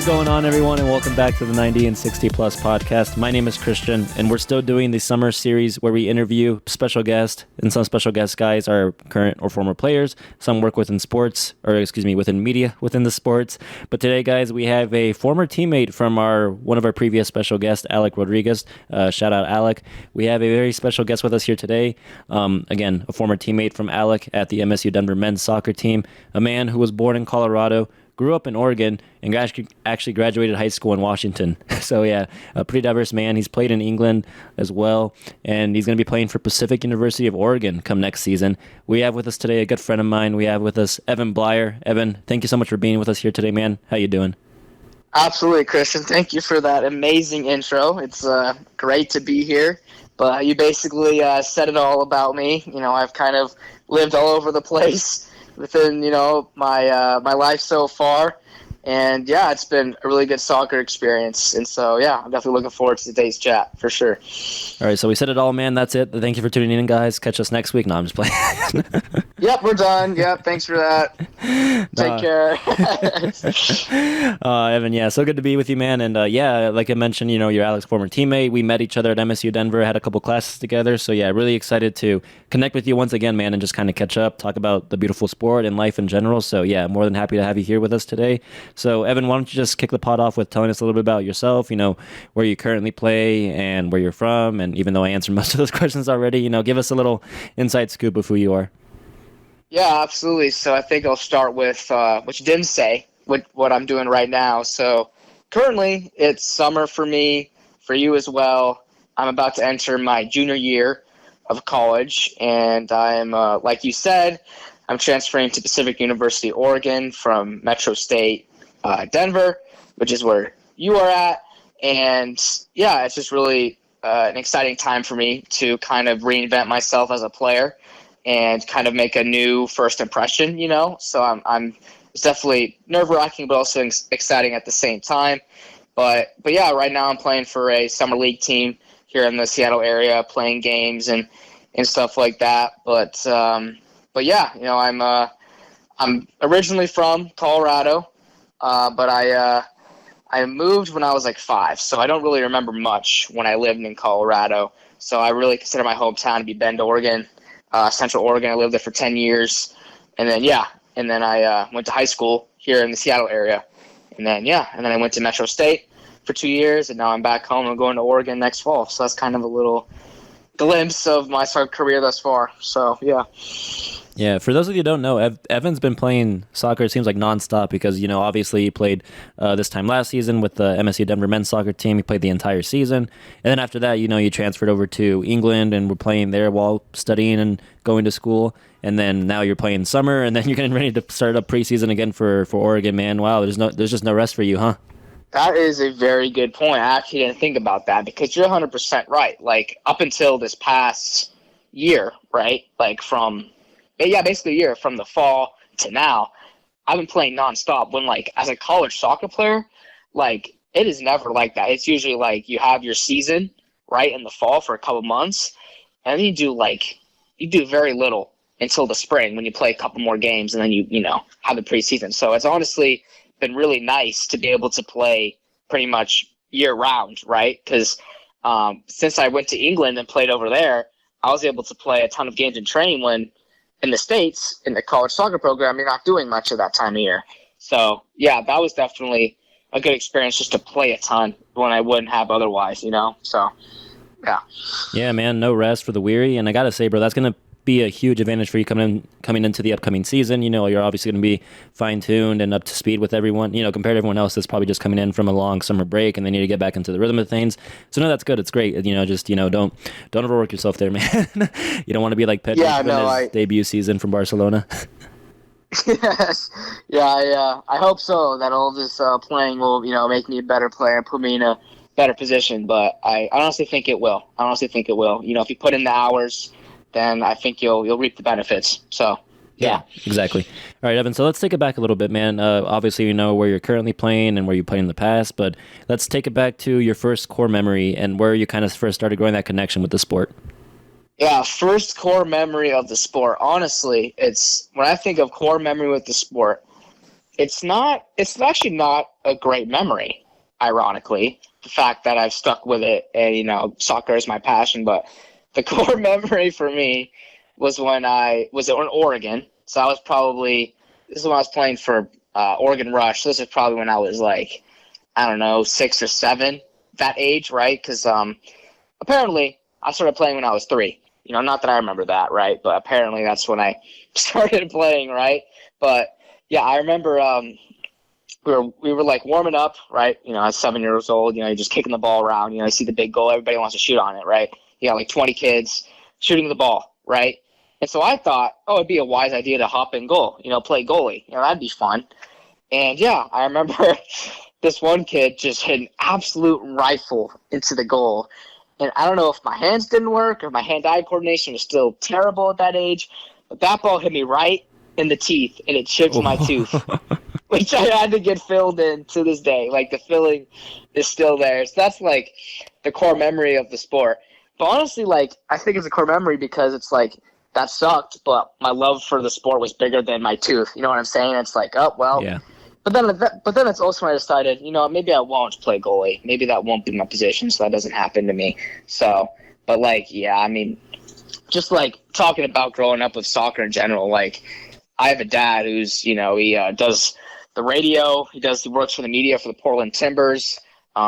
What's going on, everyone, and welcome back to the 90 and 60 Plus podcast. My name is Christian, and we're still doing the summer series where we interview special guests, and some special guest guys are current or former players. Some work within sports, within media within the sports. But today, guys, we have a former teammate from one of our previous special guests, Alec Rodriguez. Shout out, Alec. We have a very special guest with us here today. Again, a former teammate from Alec at the MSU Denver men's soccer team, a man who was born in Colorado, grew up in Oregon, and actually graduated high school in Washington. So yeah, a pretty diverse man. He's played in England as well, and he's going to be playing for Pacific University of Oregon come next season. We have with us today a good friend of mine. We have with us Evan Bleyer. Evan, thank you so much for being with us here today, man. How you doing? Absolutely, Christian. Thank you for that amazing intro. It's great to be here. But you basically said it all about me. You know, I've kind of lived all over the place within, my life so far. And, yeah, it's been a really good soccer experience. And so, yeah, I'm definitely looking forward to today's chat for sure. All right, so we said it all, man. That's it. Thank you for tuning in, guys. Catch us next week. No, I'm just playing. Yep, we're done. Yep, thanks for that. Take care. Evan, yeah, so good to be with you, man. And, yeah, like I mentioned, you're Alec's former teammate. We met each other at MSU Denver, had a couple classes together. So, yeah, really excited to connect with you once again, man, and just kind of catch up, talk about the beautiful sport and life in general. So, yeah, more than happy to have you here with us today. So, Evan, why don't you just kick the pod off with telling us a little bit about yourself, where you currently play and where you're from. And even though I answered most of those questions already, give us a little inside scoop of who you are. Yeah, absolutely. So I think I'll start with what you didn't say, what I'm doing right now. So currently it's summer for me, for you as well. I'm about to enter my junior year of college, and I'm, like you said, I'm transferring to Pacific University, Oregon from Metro State, Denver, which is where you are at. And yeah, it's just really an exciting time for me to kind of reinvent myself as a player and kind of make a new first impression, So it's definitely nerve-wracking, but also exciting at the same time. But yeah, right now I'm playing for a summer league team here in the Seattle area, playing games and stuff like that. But yeah, I'm originally from Colorado, but I moved when I was like 5, so I don't really remember much when I lived in Colorado. So I really consider my hometown to be Bend, Oregon, Central Oregon. I lived there for 10 years. And then I went to high school here in the Seattle area. And then I went to Metro State for 2 years, and now I'm back home. I'm going to Oregon next fall. So that's kind of a little glimpse of my soccer career thus far. So, yeah. Yeah, for those of you who don't know, Evan's been playing soccer, it seems like nonstop because, obviously he played this time last season with the MSU Denver men's soccer team. He played the entire season. And then after that, you transferred over to England and were playing there while studying and going to school. And then now you're playing summer, and then you're getting ready to start up preseason again for Oregon, man. Wow, there's just no rest for you, huh? That is a very good point. I actually didn't think about that because you're 100% right. Like, up until this past year, right, basically a year from the fall to now, I've been playing nonstop. When as a college soccer player, it is never like that. It's usually you have your season right in the fall for a couple months, and then you do very little until the spring when you play a couple more games, and then you have the preseason. So it's honestly been really nice to be able to play pretty much year round, right? Because since I went to England and played over there, I was able to play a ton of games in training when in the States, in the college soccer program, you're not doing much of that time of year. So, yeah, that was definitely a good experience just to play a ton when I wouldn't have otherwise, So, yeah. Yeah, man, no rest for the weary. And I got to say, bro, that's going to be a huge advantage for you coming into the upcoming season. You're obviously going to be fine-tuned and up to speed with everyone, compared to everyone else that's probably just coming in from a long summer break and they need to get back into the rhythm of things. So, no, that's good. It's great. Don't overwork yourself there, man. You don't want to be like Pedro in his debut season from Barcelona. Yes. Yeah, I hope so, that all this playing will, make me a better player and put me in a better position. But I honestly think it will. If you put in the hours, then I think you'll reap the benefits. So, yeah. Exactly. All right, Evan, so let's take it back a little bit, man. Obviously, where you're currently playing and where you played in the past, but let's take it back to your first core memory and where you kind of first started growing that connection with the sport. Yeah, first core memory of the sport. Honestly, it's when I think of core memory with the sport, it's actually not a great memory, ironically, the fact that I've stuck with it and, soccer is my passion. But the core memory for me was when I was in Oregon. So this is when I was playing for Oregon Rush. This is probably when I was like, I don't know, 6 or 7, that age, right? Because apparently I started playing when I was 3. Not that I remember that, right? But apparently that's when I started playing, right? But yeah, I remember we were like warming up, right? I was 7 years old. You're just kicking the ball around. You see the big goal. Everybody wants to shoot on it, right? You got like 20 kids shooting the ball, right? And so I thought, it'd be a wise idea to hop in goal, play goalie. That'd be fun. And yeah, I remember this one kid just hit an absolute rifle into the goal. And I don't know if my hands didn't work or my hand-eye coordination was still terrible at that age, but that ball hit me right in the teeth, and it chipped my tooth, which I had to get filled in to this day. Like, the filling is still there. So that's, like, the core memory of the sport. But honestly, like, I think it's a core memory because it's like, that sucked, but my love for the sport was bigger than my tooth. You know what I'm saying? It's like, Yeah. But then it's also when I decided, maybe I won't play goalie. Maybe that won't be my position, so that doesn't happen to me. So, but like, yeah, I mean, just like talking about growing up with soccer in general, like, I have a dad who's, he does the radio. He works for the media for the Portland Timbers.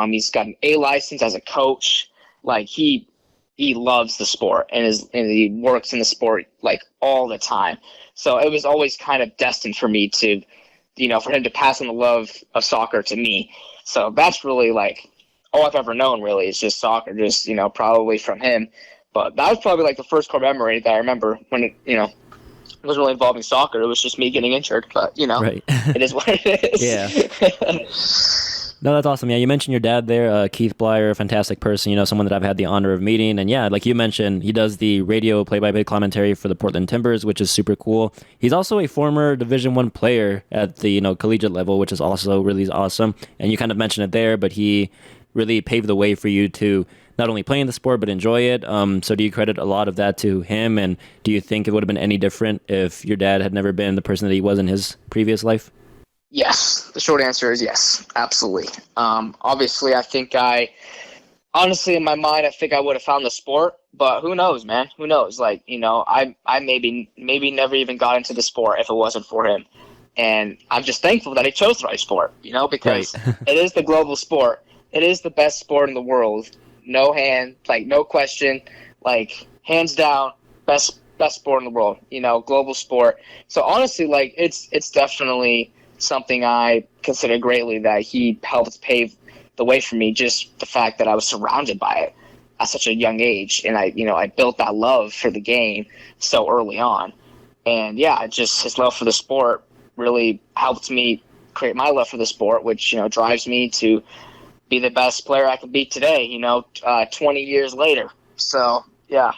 He's got an A license as a coach. Like, he loves the sport and he works in the sport like all the time. So it was always kind of destined for me to, for him to pass on the love of soccer to me. So that's really like all I've ever known really is just soccer, just, probably from him. But that was probably like the first core memory that I remember when it wasn't really involving soccer. It was just me getting injured, but Right. It is what it is. Yeah. No, that's awesome. Yeah, you mentioned your dad there, Keith Bleyer, a fantastic person, someone that I've had the honor of meeting. And yeah, like you mentioned, he does the radio play-by-play commentary for the Portland Timbers, which is super cool. He's also a former Division I player at the, collegiate level, which is also really awesome. And you kind of mentioned it there, but he really paved the way for you to not only play in the sport, but enjoy it. So do you credit a lot of that to him? And do you think it would have been any different if your dad had never been the person that he was in his previous life? Yes. The short answer is yes. Absolutely. Obviously, honestly, in my mind, I think I would have found the sport, but who knows, man? Who knows? Like, I maybe never even got into the sport if it wasn't for him. And I'm just thankful that he chose the right sport, because Right. It is the global sport. It is the best sport in the world. No question, like, hands down, best sport in the world, global sport. So honestly, like, it's definitely something I consider greatly that he helped pave the way for me, just the fact that I was surrounded by it at such a young age. And I built that love for the game so early on. And yeah, just his love for the sport really helped me create my love for the sport, which, drives me to be the best player I can be today, 20 years later. So, yeah.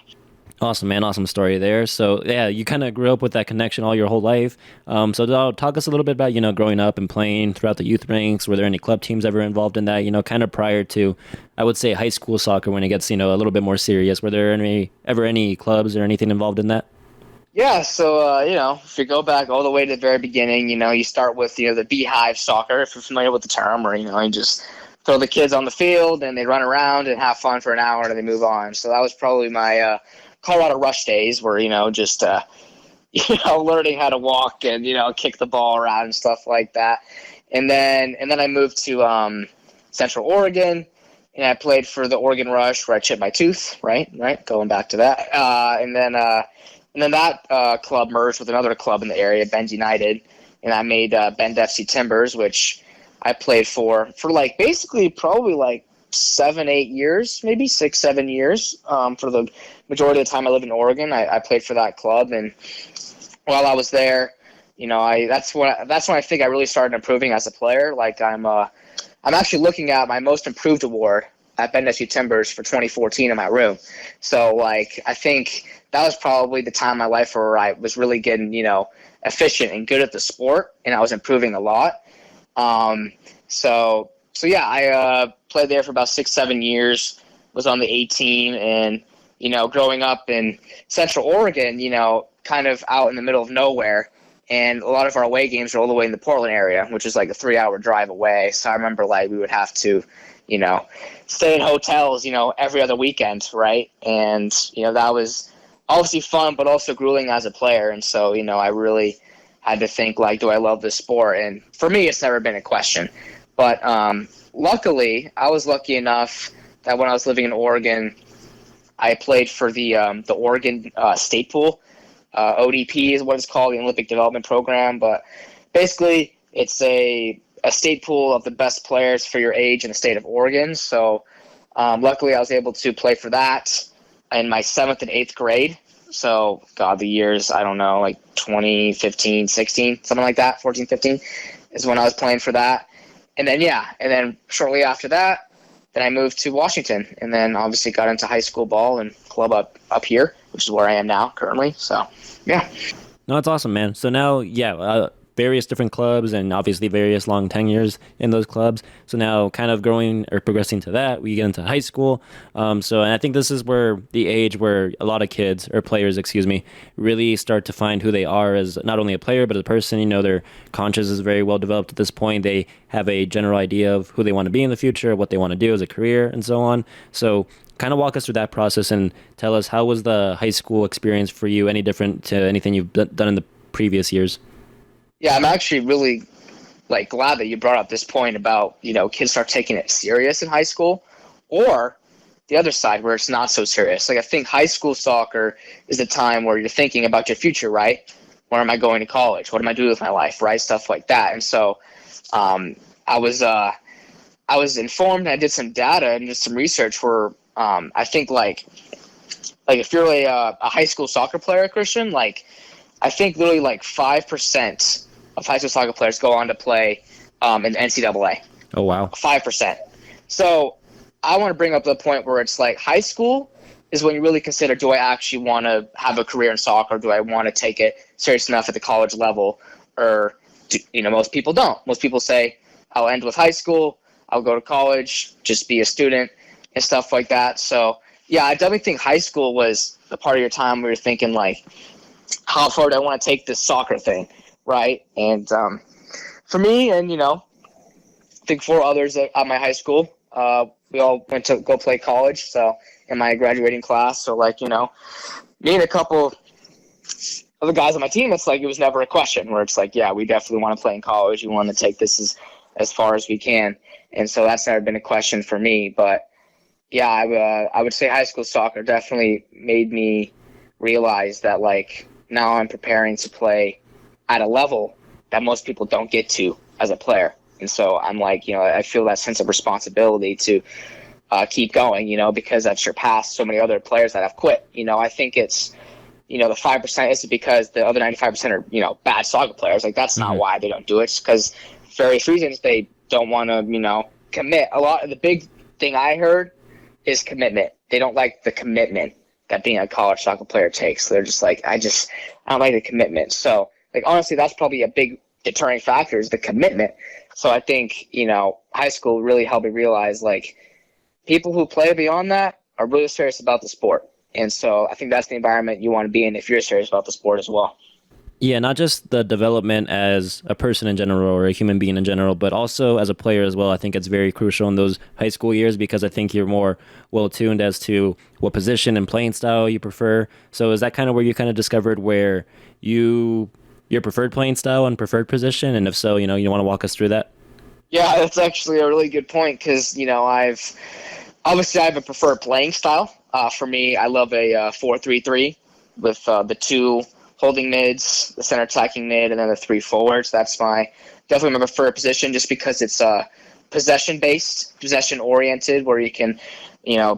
Awesome, man. Awesome story there. So, yeah, you kind of grew up with that connection all your whole life. So talk us a little bit about, growing up and playing throughout the youth ranks. Were there any club teams ever involved in that, kind of prior to, I would say, high school soccer when it gets, a little bit more serious? Were there ever any clubs or anything involved in that? Yeah, so, if you go back all the way to the very beginning, you start with, the beehive soccer, if you're familiar with the term, where, you just throw the kids on the field and they run around and have fun for an hour and then they move on. So that was probably my Colorado Rush days where, just, learning how to walk and, kick the ball around and stuff like that. And then I moved to Central Oregon, and I played for the Oregon Rush where I chipped my tooth, right, going back to that. And then that club merged with another club in the area, Bend United, and I made Bend FC Timbers, which I played for like basically probably like 7-8 years, maybe 6-7 years. For the majority of the time I lived in Oregon, I played for that club, and while I was there, that's when I think I really started improving as a player. Like I'm actually looking at my most improved award at Bend FC Timbers for 2014 in my room. So like I think that was probably the time in my life where I was really getting efficient and good at the sport, and I was improving a lot. So yeah, I played there for about 6-7 years, was on the A team, and, growing up in Central Oregon, kind of out in the middle of nowhere, And a lot of our away games are all the way in the Portland area, which is like a 3-hour drive away. So I remember like we would have to, stay in hotels, every other weekend, right? And, that was obviously fun, but also grueling as a player. And so, I really had to think like, do I love this sport? And for me, it's never been a question. But luckily, I was lucky enough that when I was living in Oregon, I played for the Oregon State Pool. ODP is what it's called, the Olympic Development Program. But basically, it's a state pool of the best players for your age in the state of Oregon. So luckily, I was able to play for that in my 7th and 8th grade. So, God, the years, I don't know, like 2015, 16, something like that, 14, 15 is when I was playing for that. And then shortly after that, then I moved to Washington, and then obviously got into high school ball and club up here, which is where I am now currently. So, yeah. No, that's awesome, man. So now, various different clubs and obviously various long tenures in those clubs. So now kind of growing or progressing to that, we get into high school. And I think this is where the age where a lot of kids or players, really start to find who they are as not only a player, but as a person. Their conscience is very well developed at this point. They have a general idea of who they want to be in the future, what they want to do as a career and so on. So kind of walk us through that process and tell us, how was the high school experience for you? Any different to anything you've done in the previous years? Yeah, I'm actually really glad that you brought up this point about, kids start taking it serious in high school, or the other side where it's not so serious. Like, I think high school soccer is the time where you're thinking about your future, right? Where am I going to college? What am I doing with my life, right? Stuff like that. And so I was informed, and I did some data and just some research where I think if you're a high school soccer player, Christian, I think literally 5% of high school soccer players go on to play in the NCAA. Oh, wow. 5%. So I want to bring up the point where it's high school is when you really consider, do I actually want to have a career in soccer? Do I want to take it serious enough at the college level? Or, most people don't. Most people say, I'll end with high school, I'll go to college, just be a student and stuff like that. So, yeah, I definitely think high school was the part of your time where you're thinking, how far do I want to take this soccer thing, right? And for me and, I think 4 others at my high school, we all went to go play college, so in my graduating class. So, me and a couple of the guys on my team, it was never a question where it's yeah, we definitely want to play in college. We want to take this as far as we can. And so that's never been a question for me. But, yeah, I would say high school soccer definitely made me realize that, now I'm preparing to play at a level that most people don't get to as a player. And so I'm I feel that sense of responsibility to keep going, because I've surpassed so many other players that have quit. I think it's, the 5% isn't because the other 95% are, bad soccer players. That's not why they don't do it. It's because various reasons they don't want to, commit. A lot of the big thing I heard is commitment. They don't like the commitment that being a college soccer player takes. So they're just I don't like the commitment. So, honestly, that's probably a big deterring factor is the commitment. So I think, high school really helped me realize, people who play beyond that are really serious about the sport. And so I think that's the environment you want to be in if you're serious about the sport as well. Yeah, not just the development as a person in general or a human being in general, but also as a player as well. I think it's very crucial in those high school years because I think you're more well-tuned as to what position and playing style you prefer. So is that kind of where you kind of discovered where your preferred playing style and preferred position? And if so, you want to walk us through that? Yeah, that's actually a really good point because, I have a preferred playing style. For me, I love a 4-3-3 with the 2 holding mids, the center attacking mid, and then the 3 forwards. That's definitely my preferred position just because it's possession-based, possession-oriented, where you can,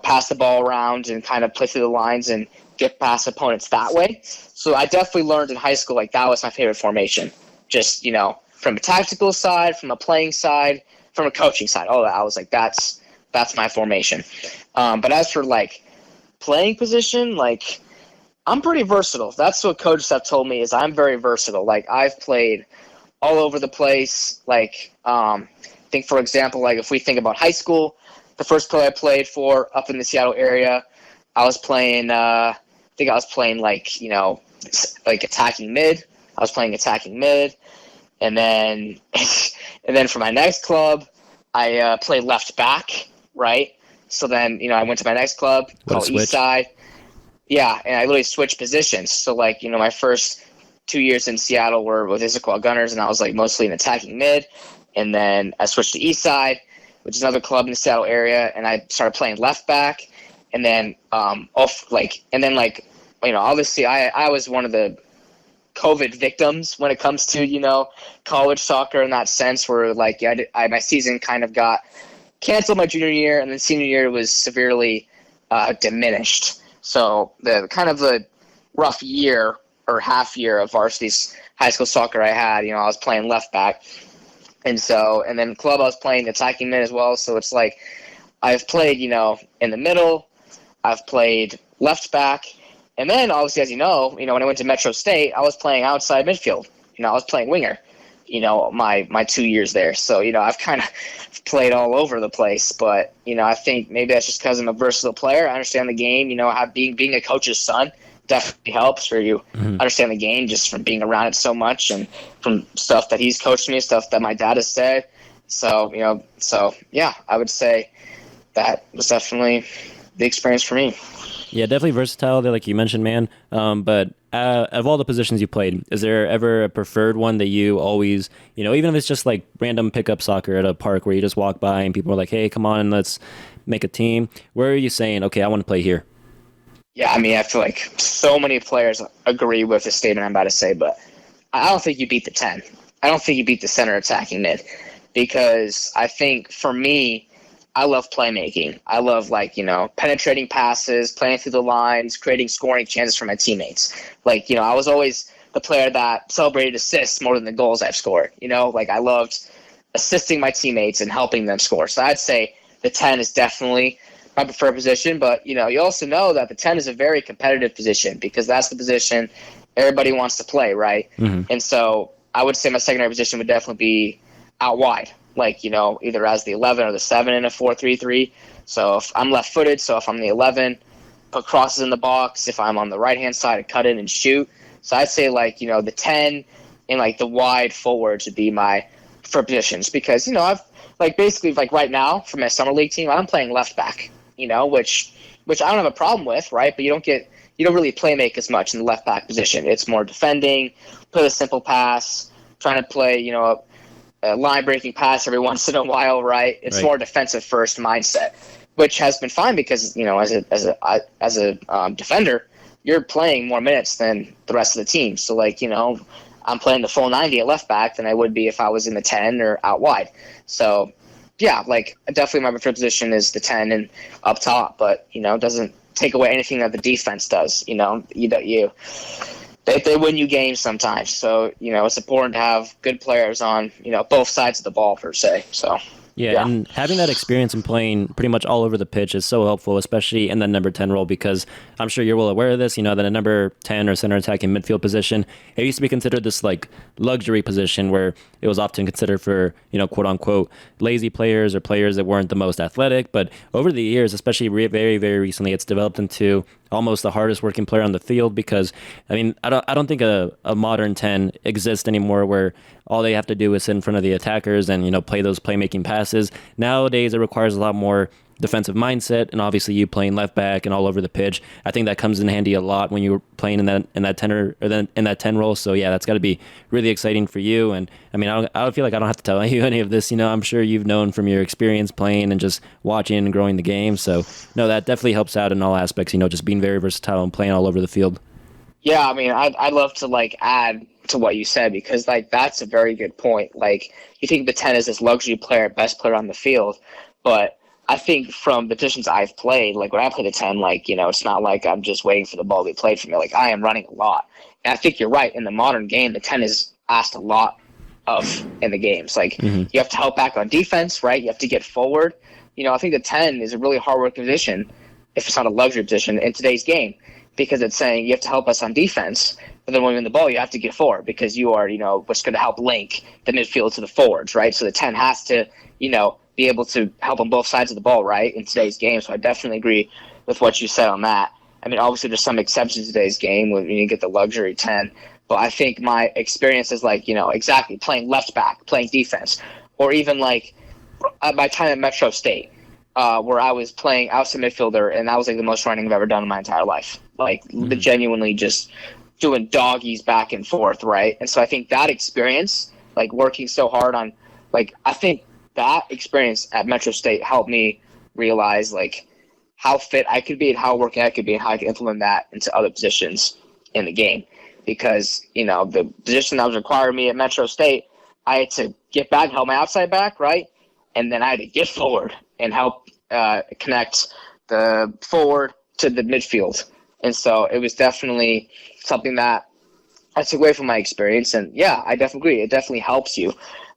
pass the ball around and kind of play through the lines and get past opponents that way. So I definitely learned in high school, that was my favorite formation. Just, from a tactical side, from a playing side, from a coaching side. All that. I was that's my formation. But as for, playing position, I'm pretty versatile. That's what coaches have told me is I'm very versatile. I've played all over the place. I think, for example, if we think about high school, the first club I played for up in the Seattle area, I was playing, attacking mid. I was playing attacking mid. And then and then for my next club, I played left back, right? So then, I went to my next club called East Side. Yeah, and I literally switched positions. So, like, my first 2 years in Seattle were with Issaquah Gunners, and I was, like, mostly an attacking mid. And then I switched to East Side, which is another club in the Seattle area, and I started playing left back. And then, obviously, I was one of the COVID victims when it comes to, college soccer in that sense where, like, my season kind of got canceled my junior year, and then senior year was severely diminished. So the rough year or half year of varsity high school soccer I had, I was playing left back. And then club I was playing attacking mid as well. So it's like I've played, in the middle, I've played left back. And then obviously, as when I went to Metro State, I was playing outside midfield. I was playing winger, my 2 years there. So, I've kind of played all over the place. But, I think maybe that's just because I'm a versatile player. I understand the game. Being a coach's son definitely helps, where you understand the game just from being around it so much and from stuff that he's coached me, stuff that my dad has said. So, yeah, I would say that was definitely the experience for me. Yeah, definitely versatile, like you mentioned, man. But of all the positions you played, is there ever a preferred one that you always, even if it's just like random pickup soccer at a park where you just walk by and people are like, hey, come on, let's make a team? Where are you saying, okay, I want to play here? Yeah, I feel like so many players agree with the statement I'm about to say, but I don't think you beat the 10. I don't think you beat the center attacking mid, because I think for me, I love playmaking. I love, penetrating passes, playing through the lines, creating scoring chances for my teammates. I was always the player that celebrated assists more than the goals I've scored. I loved assisting my teammates and helping them score. So I'd say the 10 is definitely my preferred position. But, you also know that the 10 is a very competitive position because that's the position everybody wants to play, right? Mm-hmm. And so I would say my secondary position would definitely be out wide. Either as the 11 or the 7 in a 4-3-3. So if I'm left-footed, if I'm the 11, put crosses in the box. If I'm on the right-hand side, I cut in and shoot. So I'd say, the 10 and, the wide forwards would be my preferred positions because, I've, basically, right now for my summer league team, I'm playing left back, which I don't have a problem with, right? But you don't really play make as much in the left back position. It's more defending, put a simple pass, trying to play, a line-breaking pass every once in a while, right? It's more defensive-first mindset, which has been fine because, as a defender, you're playing more minutes than the rest of the team. So, I'm playing the full 90 at left back than I would be if I was in the 10 or out wide. So, yeah, definitely my preferred position is the 10 and up top, but, it doesn't take away anything that the defense does. They win you games sometimes. So, it's important to have good players on, both sides of the ball per se. So, yeah, and having that experience in playing pretty much all over the pitch is so helpful, especially in the number 10 role, because I'm sure you're well aware of this, that a number 10 or center attacking midfield position, it used to be considered this luxury position where it was often considered for, quote unquote, lazy players or players that weren't the most athletic. But over the years, especially very, very recently, it's developed into almost the hardest working player on the field because, I don't think a modern 10 exists anymore where all they have to do is sit in front of the attackers and, play those playmaking passes. Nowadays, it requires a lot more defensive mindset, and obviously you playing left back and all over the pitch. I think that comes in handy a lot when you're playing in that 10 or in that 10 role. So yeah, that's got to be really exciting for you. And I don't feel like I don't have to tell you any of this. I'm sure you've known from your experience playing and just watching and growing the game. So no, that definitely helps out in all aspects. Just being very versatile and playing all over the field. Yeah, I'd love to add to what you said because that's a very good point. You think the 10 is this luxury player, best player on the field, but I think from the positions I've played, when I play the 10, it's not like I'm just waiting for the ball to be played for me. I am running a lot. And I think you're right. In the modern game, the 10 is asked a lot of in the games. You have to help back on defense, right? You have to get forward. I think the 10 is a really hard-working position, if it's not a luxury position, in today's game because it's saying you have to help us on defense, but then when you win the ball, you have to get forward because you are, what's going to help link the midfield to the forwards, right? So the 10 has to, be able to help on both sides of the ball, right, in today's game. So I definitely agree with what you said on that. Obviously there's some exceptions to today's game when you get the luxury 10, But I think my experience is like, exactly playing left back, playing defense, or even like at my time at Metro State, where I was playing outside midfielder, and that was like the most running I've ever done in my entire life. Like genuinely just doing doggies back and forth, right? And so I think that experience, like working so hard on, like I think that experience at Metro State helped me realize like how fit I could be and how working I could be and how I could implement that into other positions in the game. Because, the position that was requiring me at Metro State, I had to get back, help my outside back, right? And then I had to get forward and help connect the forward to the midfield. And so it was definitely something that I took away from my experience. And, yeah, I definitely agree. It definitely helps you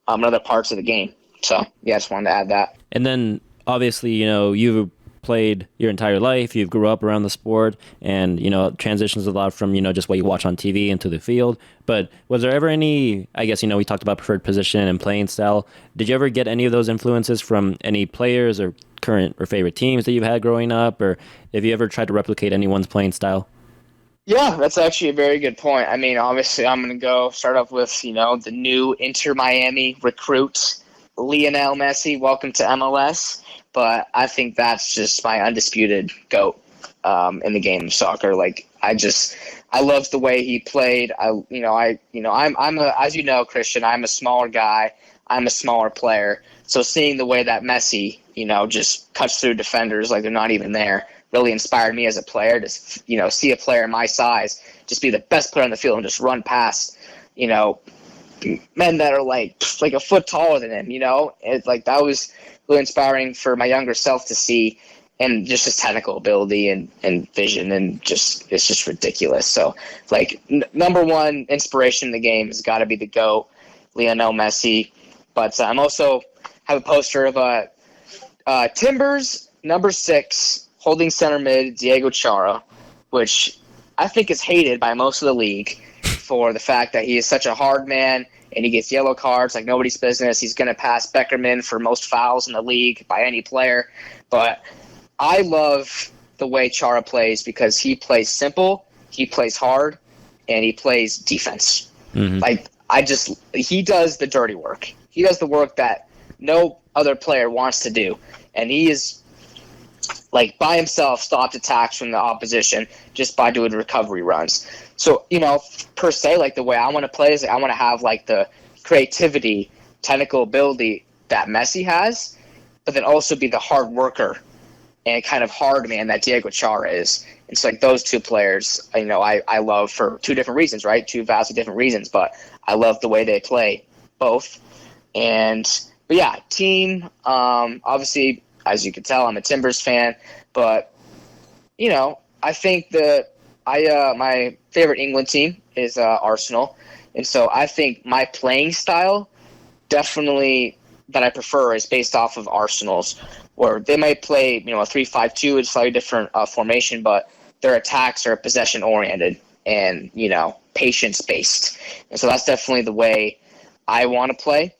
in other parts of the game. So, yeah, I just wanted to add that. And then, obviously, you've played your entire life, you've grew up around the sport, and transitions a lot from just what you watch on TV into the field. But was there ever any, I guess we talked about preferred position and playing style, did you ever get any of those influences from any players or current or favorite teams that you've had growing up, or have you ever tried to replicate anyone's playing style? Yeah, that's actually a very good point. I mean, obviously I'm going to start off with the new Inter Miami recruit, Lionel Messi. Welcome to MLS. But I think that's just my undisputed GOAT in the game of soccer. Like I loved the way he played. I'm as you know, Christian, I'm a smaller guy. I'm a smaller player. So seeing the way that Messi, just cuts through defenders like they're not even there, really inspired me as a player to, see a player my size just be the best player on the field and just run past, men that are like a foot taller than him. It's like that was really inspiring for my younger self to see, and just his technical ability and vision, and it's just ridiculous. So like number one inspiration in the game has got to be the GOAT, Lionel Messi. But I'm also have a poster of Timbers number 6 holding center mid Diego Chara, which I think is hated by most of the league for the fact that he is such a hard man and he gets yellow cards like nobody's business. He's going to pass Beckerman for most fouls in the league by any player. But I love the way Chara plays because he plays simple, he plays hard, and he plays defense. Like he does the dirty work. He does the work that no other player wants to do. And he is like by himself stopped attacks from the opposition just by doing recovery runs. So, per se, like the way I want to play is I want to have like the creativity, technical ability that Messi has, but then also be the hard worker and kind of hard man that Diego Chara is. It's like those two players, I love for two different reasons, right? Two vastly different reasons, but I love the way they play both. But yeah, team, obviously, as you can tell, I'm a Timbers fan, but I think my favorite England team is Arsenal, and so I think my playing style definitely that I prefer is based off of Arsenal's, where they might play a 3-5-2, it's slightly different formation, but their attacks are possession oriented and patience based, and so that's definitely the way I want to play.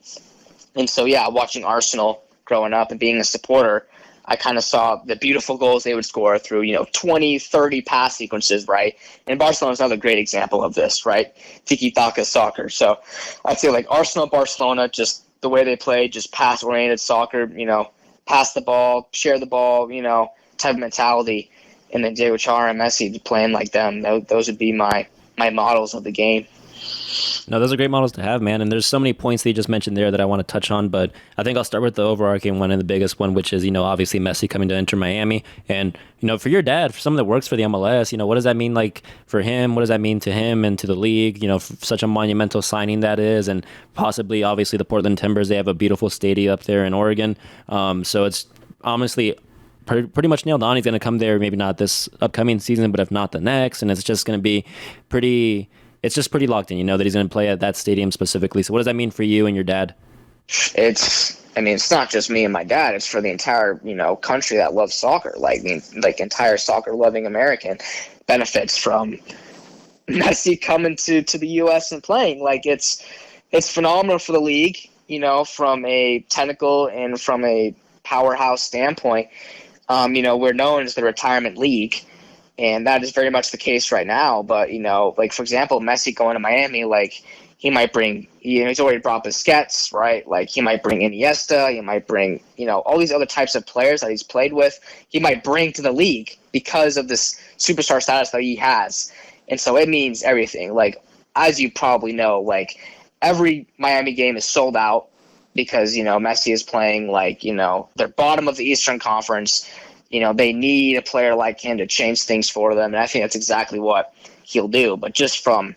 And so yeah, watching Arsenal growing up and being a supporter, I kind of saw the beautiful goals they would score through, 20, 30 pass sequences, right? And Barcelona is another great example of this, right? Tiki-taka soccer. So I'd say like Arsenal, Barcelona, just the way they play, just pass-oriented soccer, pass the ball, share the ball, type of mentality. And then Diego Chara and Messi playing like them. Those would be my models of the game. No, those are great models to have, man. And there's so many points that you just mentioned there that I want to touch on, but I think I'll start with the overarching one and the biggest one, which is, obviously Messi coming to Inter Miami. And, for your dad, for someone that works for the MLS, what does that mean like for him? What does that mean to him and to the league? Such a monumental signing that is, and possibly, obviously, the Portland Timbers, they have a beautiful stadium up there in Oregon. So it's honestly pretty much nailed on. He's going to come there, maybe not this upcoming season, but if not the next. And it's just going to be pretty locked in, that he's going to play at that stadium specifically. So what does that mean for you and your dad? It's not just me and my dad. It's for the entire, country that loves soccer. Like the entire soccer-loving American benefits from Messi coming to the U.S. and playing. Like it's phenomenal for the league, from a technical and from a powerhouse standpoint. We're known as the retirement league. And that is very much the case right now. But, like, for example, Messi going to Miami, like, he might bring, he's already brought Busquets, right? Like, he might bring Iniesta. He might bring, all these other types of players that he's played with. He might bring to the league because of this superstar status that he has. And so it means everything. Like, as you probably know, like, every Miami game is sold out because, Messi is playing, like, they're bottom of the Eastern Conference. They need a player like him to change things for them. And I think that's exactly what he'll do. But just from,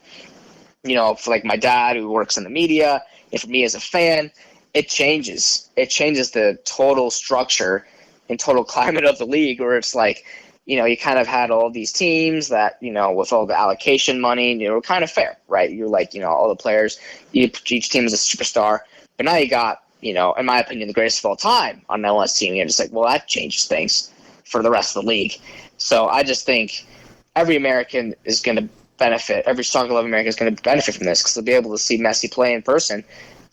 for like my dad who works in the media, and for me as a fan, it changes. It changes the total structure and total climate of the league, where it's like, you kind of had all these teams that, with all the allocation money, were kind of fair, right? You're like, all the players, each team is a superstar. But now you got, in my opinion, the greatest of all time on an MLS team. You're just like, well, that changes things for the rest of the league. So I just think every American is going to benefit. Every soccer-loving American is going to benefit from this because they'll be able to see Messi play in person.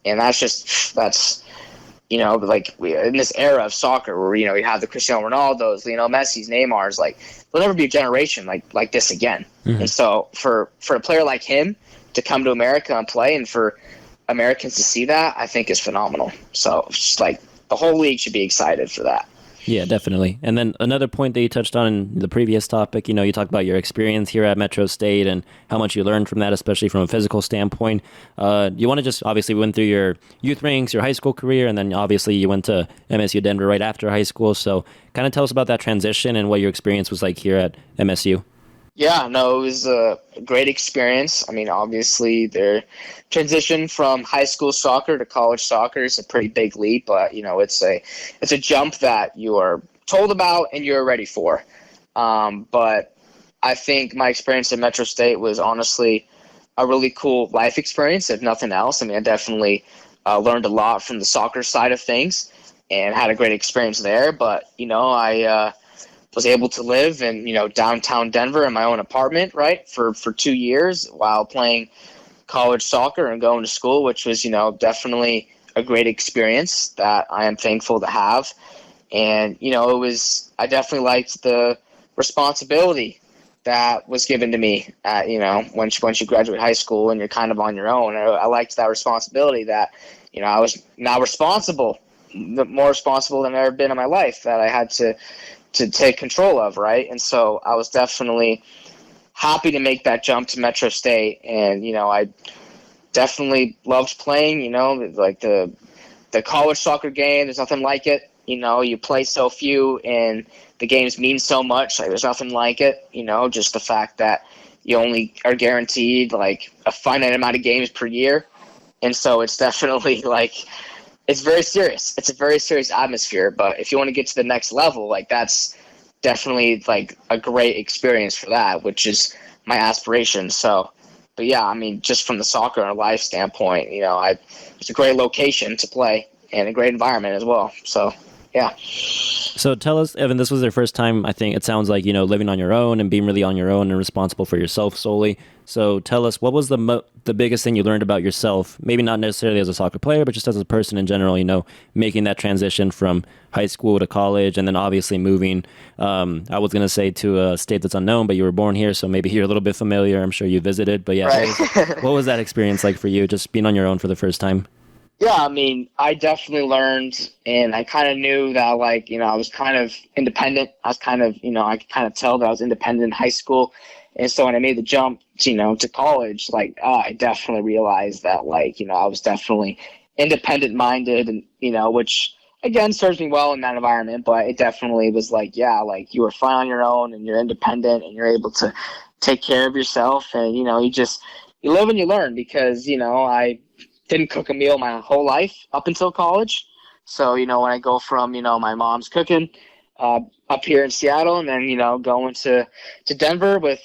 And that's like in this era of soccer where, you have the Cristiano Ronaldos, Lionel Messi's, Neymar's, like, there'll never be a generation like this again. Mm-hmm. And so for a player like him to come to America and play, and for Americans to see that, I think is phenomenal. So it's just like the whole league should be excited for that. Yeah, definitely. And then another point that you touched on in the previous topic, you talked about your experience here at Metro State and how much you learned from that, especially from a physical standpoint. You want to just, obviously, went through your youth ranks, your high school career, and then obviously you went to MSU Denver right after high school. So kind of tell us about that transition and what your experience was like here at MSU. Yeah, no, it was a great experience. I mean, obviously, their transition from high school soccer to college soccer is a pretty big leap, but it's a jump that you are told about and you're ready for. But I think my experience at Metro State was honestly a really cool life experience, if nothing else. I mean, I definitely learned a lot from the soccer side of things and had a great experience there. But I was able to live in, downtown Denver in my own apartment, right, for 2 years while playing college soccer and going to school, which was, definitely a great experience that I am thankful to have. And, I definitely liked the responsibility that was given to me at, once you graduate high school and you're kind of on your own. I liked that responsibility that, I was now responsible, more responsible than I've ever been in my life, that I had to take control of, right? And so I was definitely happy to make that jump to Metro State. And, I definitely loved playing, like the college soccer game. There's nothing like it. You play so few and the games mean so much. Like, there's nothing like it, just the fact that you only are guaranteed like a finite amount of games per year. And so it's definitely like, it's very serious. It's a very serious atmosphere. But if you want to get to the next level, like, that's definitely like a great experience for that, which is my aspiration. So, but yeah, I mean, just from the soccer and life standpoint, it's a great location to play and a great environment as well. So, yeah. So tell us, Evan, this was your first time, I think it sounds like, living on your own and being really on your own and responsible for yourself solely. So tell us, what was the biggest thing you learned about yourself? Maybe not necessarily as a soccer player, but just as a person in general, making that transition from high school to college and then obviously moving, I was going to say to a state that's unknown, but you were born here, so maybe you're a little bit familiar. I'm sure you visited, but yeah, right. What was that experience like for you, just being on your own for the first time? Yeah, I mean, I definitely learned, and I kind of knew that, like, I was kind of independent. I was kind of, I could kind of tell that I was independent in high school. And so when I made the jump, to college, like, I definitely realized that, like, I was definitely independent-minded, and, which, again, serves me well in that environment. But it definitely was like, yeah, like, you were fine on your own, and you're independent, and you're able to take care of yourself. And, you live and you learn, because, I didn't cook a meal my whole life up until college. So, when I go from, my mom's cooking up here in Seattle and then, going to Denver with,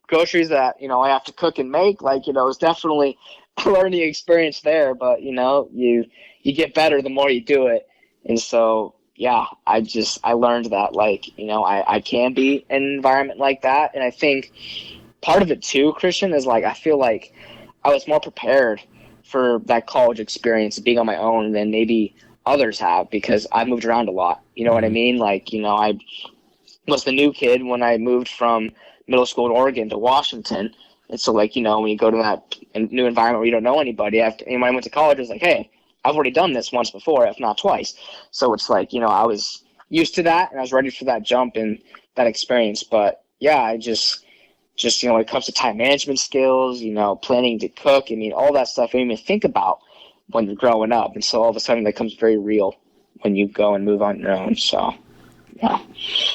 groceries that, I have to cook and make, like, it's definitely a learning experience there. But, you get better the more you do it. And so, yeah, I learned that, like, I can be in an environment like that. And I think part of it too, Christian, is like, I feel like I was more prepared for that college experience being on my own than maybe others have, because I moved around a lot. You know what I mean? Like, I was the new kid when I moved from middle school in Oregon to Washington. And so, like, when you go to that new environment where you don't know anybody, and when I went to college, it was like, hey, I've already done this once before, if not twice. So it's like, I was used to that, and I was ready for that jump and that experience. But, yeah, I just when it comes to time management skills, planning to cook, all that stuff I didn't even think about when you're growing up. And so all of a sudden that becomes very real when you go and move on your own. So, yeah.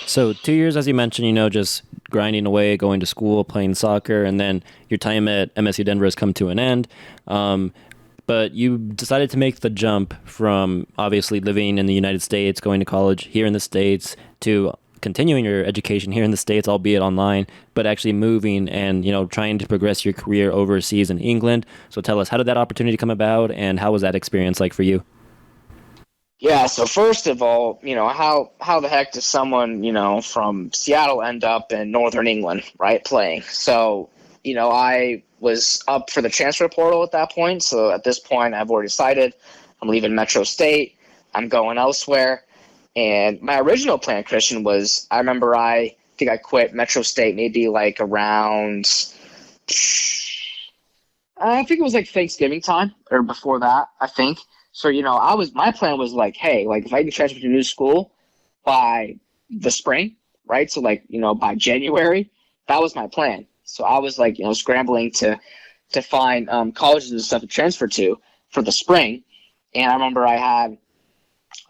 So 2 years, as you mentioned, just grinding away, going to school, playing soccer, and then your time at MSU Denver has come to an end. But you decided to make the jump from obviously living in the United States, going to college here in the States, to continuing your education here in the States, albeit online, but actually moving and, trying to progress your career overseas in England. So tell us, how did that opportunity come about, and how was that experience like for you? Yeah, so first of all, how the heck does someone, from Seattle end up in Northern England, right, playing? So, I was up for the transfer portal at that point. So at this point, I've already decided I'm leaving Metro State. I'm going elsewhere. And my original plan, Christian, was I remember I think I quit Metro State maybe like around, I think it was like Thanksgiving time or before that, I think. So, my plan was like, hey, like if I can transfer to a new school by the spring, right? So like, by January, that was my plan. So I was like, scrambling to find colleges and stuff to transfer to for the spring. And I remember I had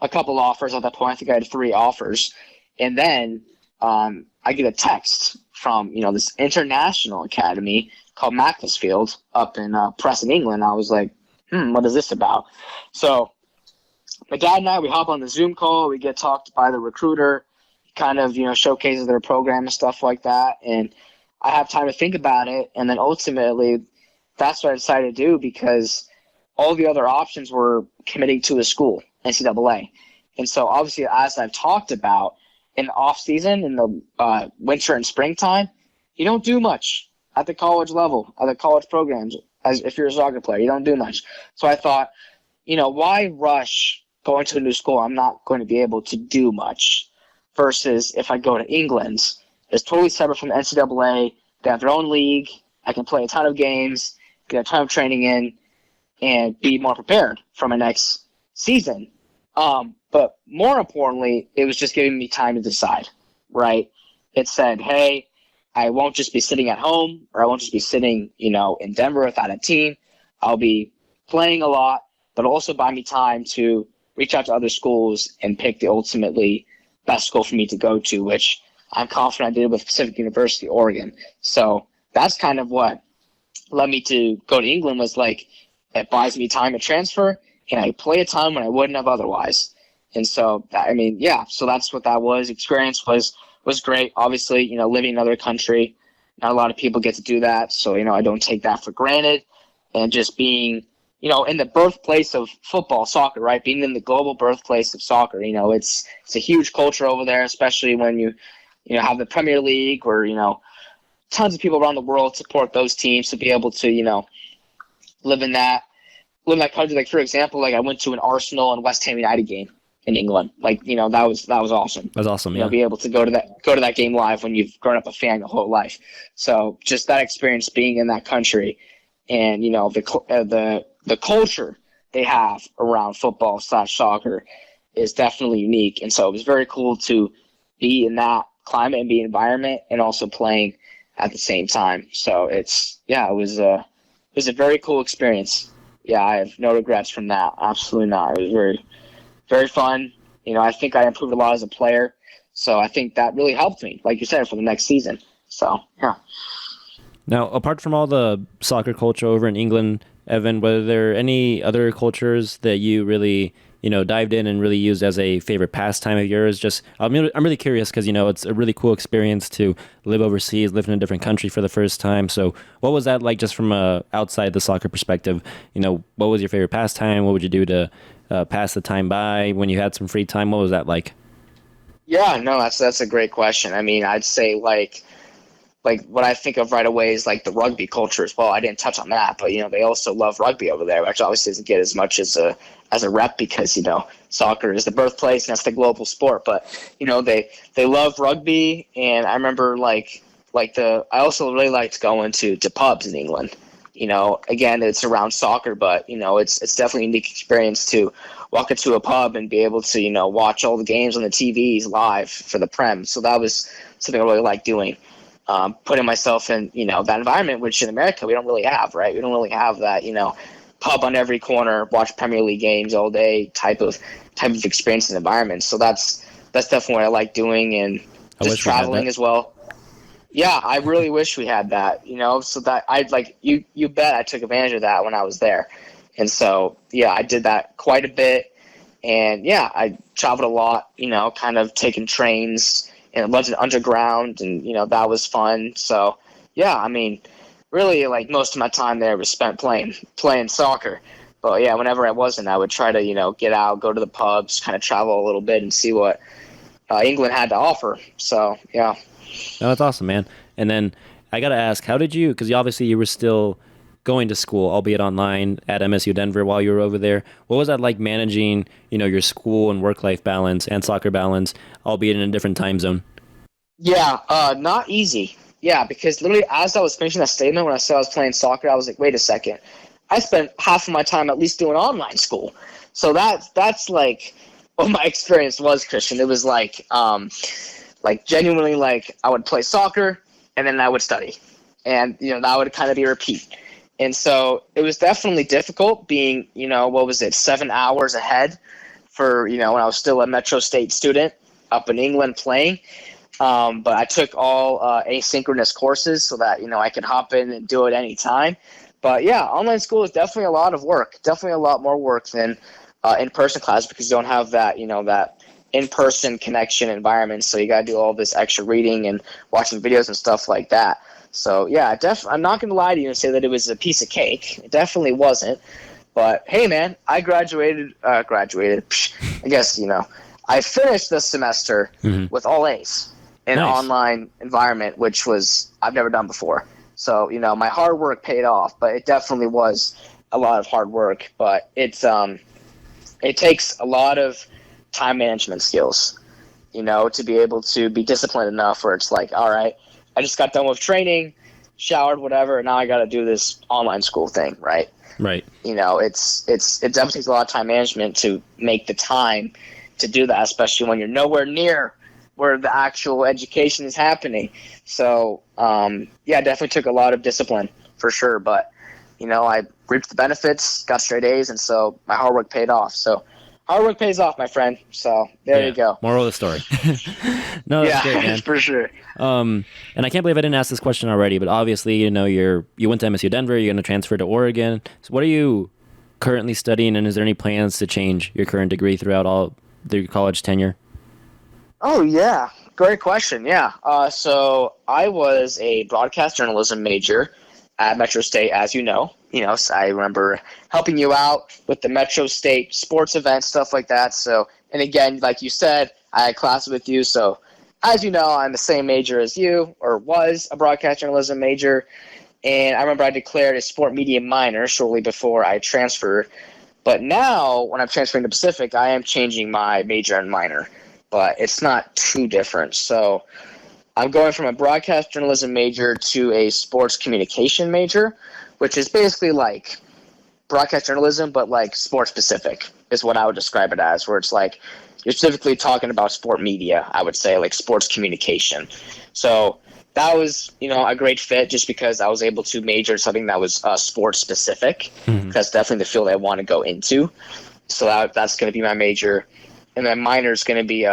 a couple offers at that point. I think I had 3 offers. And then I get a text from, this international academy called Macclesfield up in Preston, England. I was like, what is this about? So my dad and I, we hop on the Zoom call. We get talked by the recruiter, kind of, showcases their program and stuff like that. And I have time to think about it. And then ultimately, that's what I decided to do, because all the other options were committing to a school, NCAA. And so obviously, as I've talked about, in the off season, in the winter and springtime, you don't do much at the college level, at the college programs. As if you're a soccer player, you don't do much. So I thought, why rush going to a new school? I'm not going to be able to do much. Versus if I go to England, it's totally separate from the NCAA. They have their own league. I can play a ton of games, get a ton of training in, and be more prepared for my next season. But more importantly, it was just giving me time to decide, right? It said, hey, I won't just be sitting at home, or I won't just be sitting, in Denver without a team. I'll be playing a lot, but also buy me time to reach out to other schools and pick the ultimately best school for me to go to, which I'm confident I did with Pacific University, Oregon. So that's kind of what led me to go to England, was like, it buys me time to transfer, and I play a ton when I wouldn't have otherwise. And so, so that's what that was. Experience was great. Obviously, living in another country, not a lot of people get to do that. So, I don't take that for granted. And just being, in the birthplace of football, soccer, right? Being in the global birthplace of soccer, it's a huge culture over there, especially when you have the Premier League, where, tons of people around the world support those teams, to be able to, live in that country. Like, for example, like I went to an Arsenal and West Ham United game in England. Like, that was awesome. That's awesome. Yeah. Be able to go to that game live when you've grown up a fan your whole life. So just that experience being in that country, and the culture they have around football / soccer is definitely unique. And so it was very cool to be in that climate and be environment, and also playing at the same time. So it was a very cool experience. Yeah, I have no regrets from that. Absolutely not. It was very, very fun. I think I improved a lot as a player. So I think that really helped me, like you said, for the next season. So, yeah. Now, apart from all the soccer culture over in England, Evan, were there any other cultures that you really, dived in and really used as a favorite pastime of yours? Just, I'm really curious, because, it's a really cool experience to live overseas, live in a different country for the first time. So what was that like, just from outside the soccer perspective? What was your favorite pastime? What would you do to pass the time by when you had some free time? What was that like? Yeah, no, that's a great question. I'd say, like, like what I think of right away is like the rugby culture as well. I didn't touch on that, but they also love rugby over there, which obviously doesn't get as much as a rep because soccer is the birthplace and that's the global sport. But they love rugby, and I remember I also really liked going to pubs in England. Again, it's around soccer, but it's definitely a unique experience to walk into a pub and be able to watch all the games on the TVs live for the Prem. So that was something I really liked doing. Putting myself in that environment, which in America we don't really have, right? We don't really have that pub on every corner, watch Premier League games all day type of experience and environment. So that's definitely what I like doing, and just traveling as well. Yeah, I really wish we had that, so that I'd you bet I took advantage of that when I was there. And so, yeah, I did that quite a bit. And yeah, I traveled a lot, kind of taking trains and a bunch of underground, and, that was fun. So yeah, I mean, really most of my time there was spent playing soccer. But yeah, whenever I wasn't, I would try to, get out, go to the pubs, kind of travel a little bit and see what England had to offer. So yeah. No, that's awesome, man. And then I got to ask, how did you, because obviously you were still going to school, albeit online, at MSU Denver while you were over there. What was that like managing, your school and work-life balance and soccer balance, albeit in a different time zone? Yeah, not easy. Yeah, because literally as I was finishing that statement, when I said I was playing soccer, I was like, wait a second. I spent half of my time at least doing online school. So that's like what my experience was, Christian. It was genuinely I would play soccer and then I would study, and that would kind of be a repeat. And so it was definitely difficult being 7 hours ahead for when I was still a Metro State student up in England playing. But I took all asynchronous courses so that I could hop in and do it anytime. But yeah, online school is definitely a lot of work, definitely a lot more work than in-person class, because you don't have that that in-person connection environment. So you got to do all this extra reading and watching videos and stuff like that. So yeah, I'm not going to lie to you and say that it was a piece of cake. It definitely wasn't. But hey, man, I graduated. I guess, I finished this semester with all A's in an online environment, which was I've never done before. So, my hard work paid off, but it definitely was a lot of hard work. But it takes a lot of time management skills, to be able to be disciplined enough where it's like, all right, I just got done with training, showered, whatever, and now I got to do this online school thing, right? Right. It definitely takes a lot of time management to make the time to do that, especially when you're nowhere near where the actual education is happening. So, yeah, definitely took a lot of discipline for sure. But, I reaped the benefits, got straight A's, and so my hard work paid off. So hard work pays off, my friend. So there you go. Moral of the story. No, that's great, man. For sure. And I can't believe I didn't ask this question already, but obviously, you went to MSU Denver, you're going to transfer to Oregon. So what are you currently studying, and is there any plans to change your current degree throughout all the college tenure? Oh, yeah. Great question. Yeah. So I was a broadcast journalism major at Metro State, as you know. So I remember helping you out with the Metro State sports events, stuff like that. So, and again, like you said, I had classes with you. So, as you know, I'm the same major as you, or was a broadcast journalism major. And I remember I declared a sport media minor shortly before I transferred. But now, when I'm transferring to Pacific, I am changing my major and minor. But it's not too different. So I'm going from a broadcast journalism major to a sports communication major, which is basically like broadcast journalism, but like sports specific is what I would describe it as, where it's like you're specifically talking about sport media, I would say, like sports communication. So that was, a great fit just because I was able to major in something that was sports specific. That's definitely the field I want to go into. So that's going to be my major. And then minor is going to be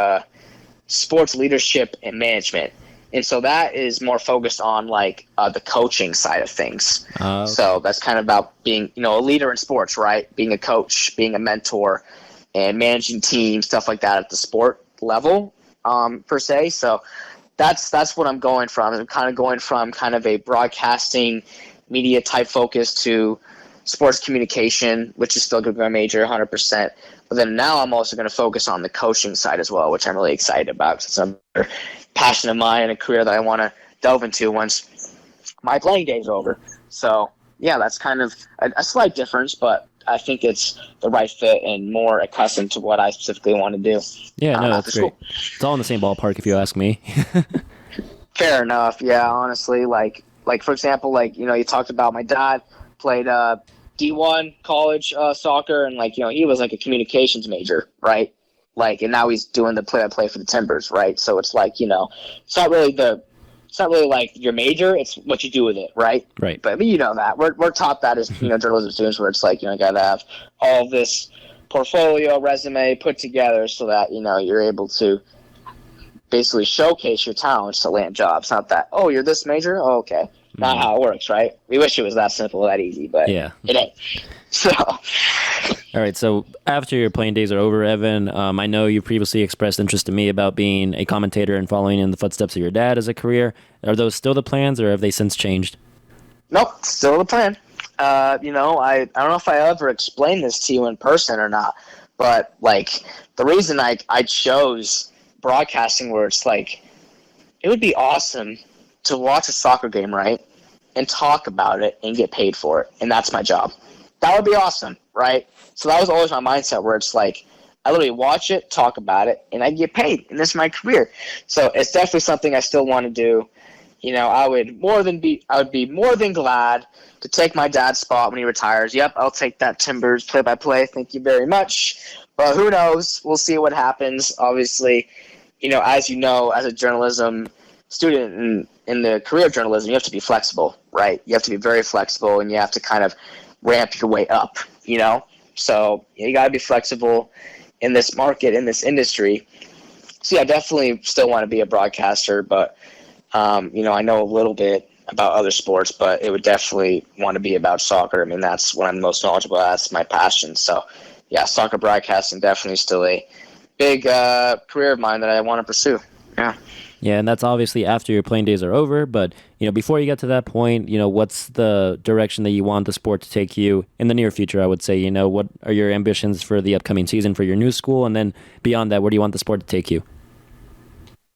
sports leadership and management. And so that is more focused on the coaching side of things. Okay. So that's kind of about being, a leader in sports, right? Being a coach, being a mentor, and managing teams, stuff like that at the sport level, per se. So that's what I'm going from. I'm kind of going from kind of a broadcasting media type focus to sports communication, which is still going to be my major 100%. But then now I'm also going to focus on the coaching side as well, which I'm really excited about because it's another passion of mine and a career that I want to delve into once my playing days are over. So yeah, that's kind of a slight difference, but I think it's the right fit and more accustomed to what I specifically want to do. Yeah, no, After that's great. school. It's all in the same ballpark, if you ask me. Fair enough. Yeah, honestly, like for example, like you talked about my dad played D1 college soccer, and like he was like a communications major, right? Like, and now he's doing the play-by-play for the Timbers, right? So it's like it's not really like your major; it's what you do with it, right? Right. But you know that we're taught that as journalism students, where it's like you got to have all this portfolio resume put together so that you're able to basically showcase your talents to land jobs. Not that, oh, you're this major? Oh, okay. Not how it works, right? We wish it was that simple, that easy, but yeah, it ain't. So, all right. So after your playing days are over, Evan, I know you previously expressed interest to me about being a commentator and following in the footsteps of your dad as a career. Are those still the plans, or have they since changed? nope, still the plan. I don't know if I ever explained this to you in person or not, but like the reason I chose broadcasting, where it's like it would be awesome to watch a soccer game, right, and talk about it and get paid for it, and that's my job. That would be awesome, right? So that was always my mindset, where it's like I literally watch it, talk about it, and I get paid, and this is my career. So it's definitely something I still want to do. I would be more than glad to take my dad's spot when he retires. Yep, I'll take that Timbers play-by-play. Thank you very much. But who knows? We'll see what happens. Obviously, as as a journalism student in the career of journalism, you have to be flexible, right? You have to be very flexible, and you have to kind of ramp your way up, So you got to be flexible in this market, in this industry. So yeah, I definitely still want to be a broadcaster, but I know a little bit about other sports, but it would definitely want to be about soccer. I mean, that's what I'm most knowledgeable at. That's my passion. So yeah, soccer broadcasting definitely still a big career of mine that I want to pursue. Yeah. Yeah, and that's obviously after your playing days are over. But before you get to that point, what's the direction that you want the sport to take you in the near future? I would say, what are your ambitions for the upcoming season for your new school, and then beyond that, where do you want the sport to take you?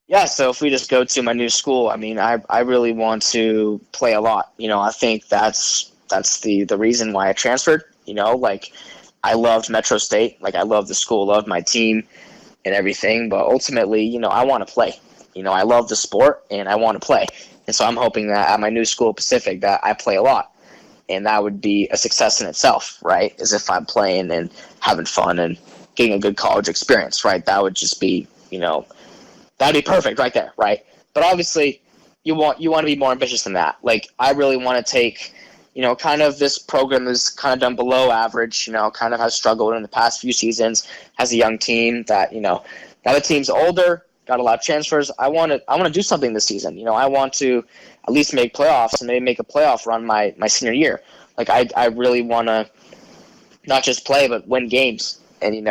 Yeah, so if we just go to my new school, I mean, I really want to play a lot. I think that's the reason why I transferred. Like I loved Metro State, like I loved the school, loved my team and everything, but ultimately, I want to play. I love the sport and I want to play. And so I'm hoping that at my new school, Pacific, that I play a lot. And that would be a success in itself, right? As if I'm playing and having fun and getting a good college experience, right? That would just be, that'd be perfect right there, right? But obviously, you want to be more ambitious than that. Like, I really want to take, kind of this program is kind of done below average, kind of has struggled in the past few seasons, has a young team that, now the team's older, got a lot of transfers. I want to do something this season. I want to at least make playoffs and maybe make a playoff run my senior year. Like, I really want to not just play, but win games and,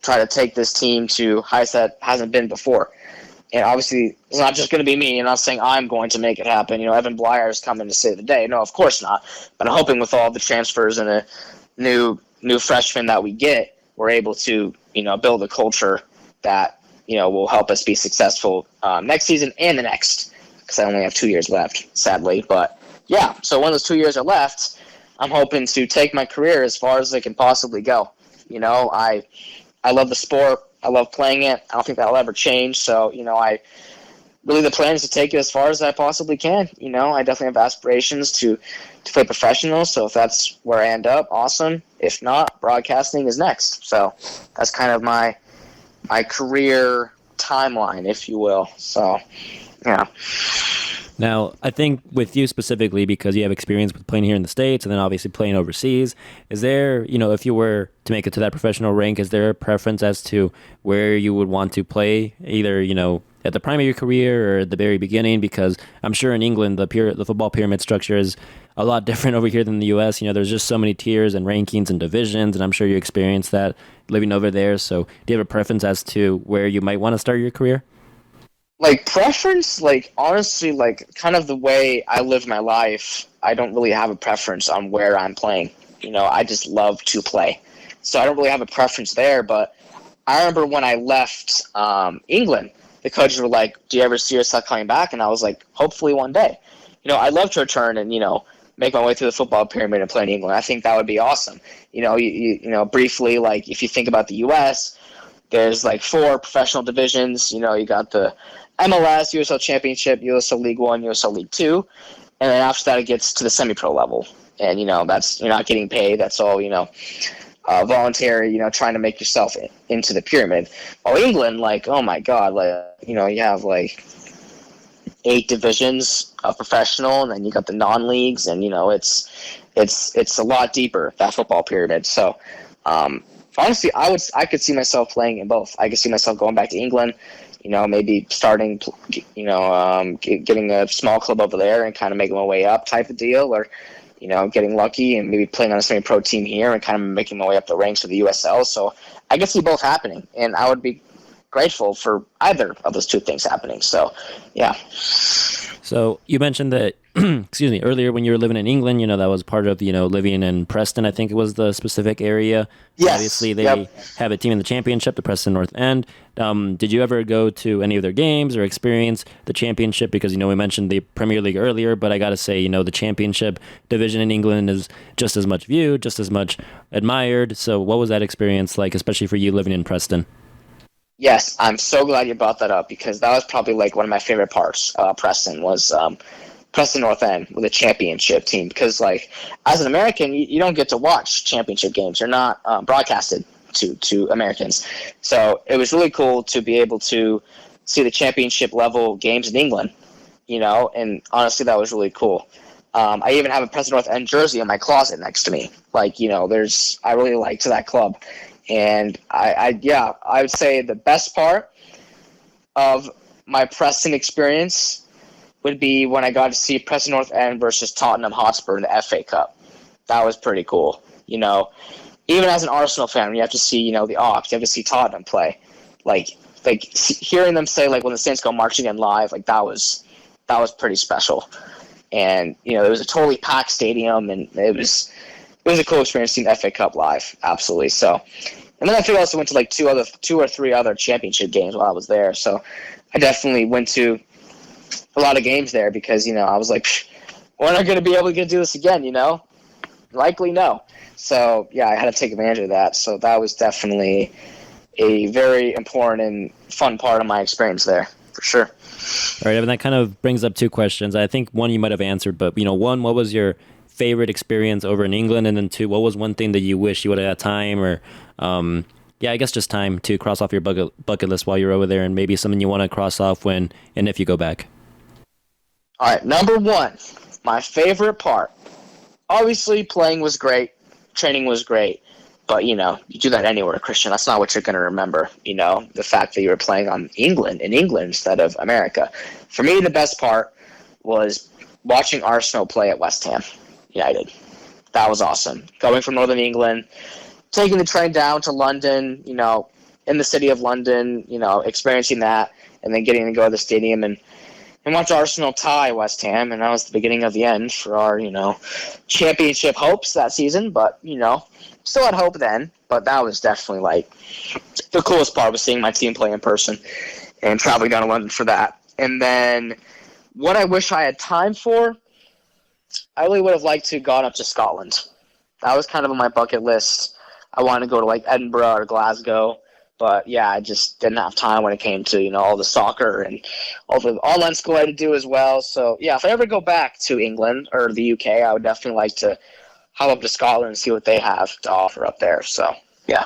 try to take this team to heights that hasn't been before. And obviously, it's not just going to be me. I'm not saying I'm going to make it happen. Evan Bleyer is coming to save the day. No, of course not. But I'm hoping with all the transfers and a new freshmen that we get, we're able to, build a culture that, will help us be successful next season and the next. Because I only have 2 years left, sadly. But yeah, so when those 2 years are left, I'm hoping to take my career as far as it can possibly go. I love the sport. I love playing it. I don't think that'll ever change. So, the plan is to take it as far as I possibly can. I definitely have aspirations to play professional. So if that's where I end up, awesome. If not, broadcasting is next. So that's kind of my career timeline, if you will. So, yeah. Now, I think with you specifically, because you have experience with playing here in the States and then obviously playing overseas, is there, if you were to make it to that professional rank, is there a preference as to where you would want to play, either, at the prime of your career or at the very beginning? Because I'm sure in England, the football pyramid structure is a lot different over here than the U.S. There's just so many tiers and rankings and divisions, and I'm sure you experienced that living over there. So do you have a preference as to where you might want to start your career? Like, preference, like, honestly, like, kind of the way I live my life, I don't really have a preference on where I'm playing. I just love to play. So I don't really have a preference there, but I remember when I left England, the coaches were like, "Do you ever see yourself coming back?" And I was like, "Hopefully one day." I'd love to return and make my way through the football pyramid and play in England. I think that would be awesome. Briefly, like if you think about the U.S., there's like 4 professional divisions. You got the MLS, USL Championship, USL League One, USL League Two, and then after that it gets to the semi-pro level. And that's you're not getting paid. That's all voluntary. Trying to make yourself into the pyramid. While England, like oh my god, like you have like 8 divisions of professional, and then you got the non-leagues, and it's a lot deeper, that football pyramid. So honestly, I could see myself playing in both. I could see myself going back to England, maybe starting, getting a small club over there and kind of making my way up type of deal, or getting lucky and maybe playing on a semi-pro team here and kind of making my way up the ranks of the USL. So I could see both happening, and I would be grateful for either of those 2 things happening. So, yeah. So you mentioned that, excuse me, earlier when you were living in England, that was part of, living in Preston, I think it was the specific area. Yes. Obviously, they have a team in the championship, the Preston North End. Did you ever go to any of their games or experience the championship? Because, we mentioned the Premier League earlier, but I got to say, the championship division in England is just as much viewed, just as much admired. So what was that experience like, especially for you living in Preston? Yes, I'm so glad you brought that up, because that was probably like one of my favorite parts about Preston was Preston North End with a championship team. Because like as an American, you don't get to watch championship games. They're not broadcasted to Americans. So it was really cool to be able to see the championship level games in England, and honestly that was really cool. I even have a Preston North End jersey in my closet next to me. Like, I really liked that club. And I would say the best part of my Preston experience would be when I got to see Preston North End versus Tottenham Hotspur in the FA Cup. That was pretty cool. Even as an Arsenal fan, when you have to see, the Ox, you have to see Tottenham play. Like hearing them say, like, when the Saints go marching in live, like that was pretty special. And, it was a totally packed stadium, and it was a cool experience seeing the FA Cup live. Absolutely. So, and then I think I also went to like 2 or 3 other championship games while I was there. So I definitely went to a lot of games there because, I was like, when am I going to be able to do this again? Likely no. So yeah, I had to take advantage of that. So that was definitely a very important and fun part of my experience there, for sure. All right, Evan, that kind of brings up 2 questions. I think one you might have answered, but, one, what was your favorite experience over in England? And then 2, what was one thing that you wish you would have had time or, I guess just time to cross off your bucket list while you're over there, and maybe something you want to cross off when and if you go back? All right, number 1, my favorite part. Obviously, playing was great, training was great, but, you do that anywhere, Christian. That's not what you're going to remember, the fact that you were playing in England instead of America. For me, the best part was watching Arsenal play at West Ham United. That was awesome. Going from Northern England, taking the train down to London, in the city of London, experiencing that, and then getting to go to the stadium and watch Arsenal tie West Ham, and that was the beginning of the end for our, championship hopes that season. But, still had hope then. But that was definitely like the coolest part was seeing my team play in person and traveling down to London for that. And then what I wish I had time for, I really would have liked to have gone up to Scotland. That was kind of on my bucket list. I wanted to go to like Edinburgh or Glasgow. But yeah, I just didn't have time when it came to, all the soccer and all the online school I had to do as well. So yeah, if I ever go back to England or the UK, I would definitely like to hop up to Scotland and see what they have to offer up there. So yeah.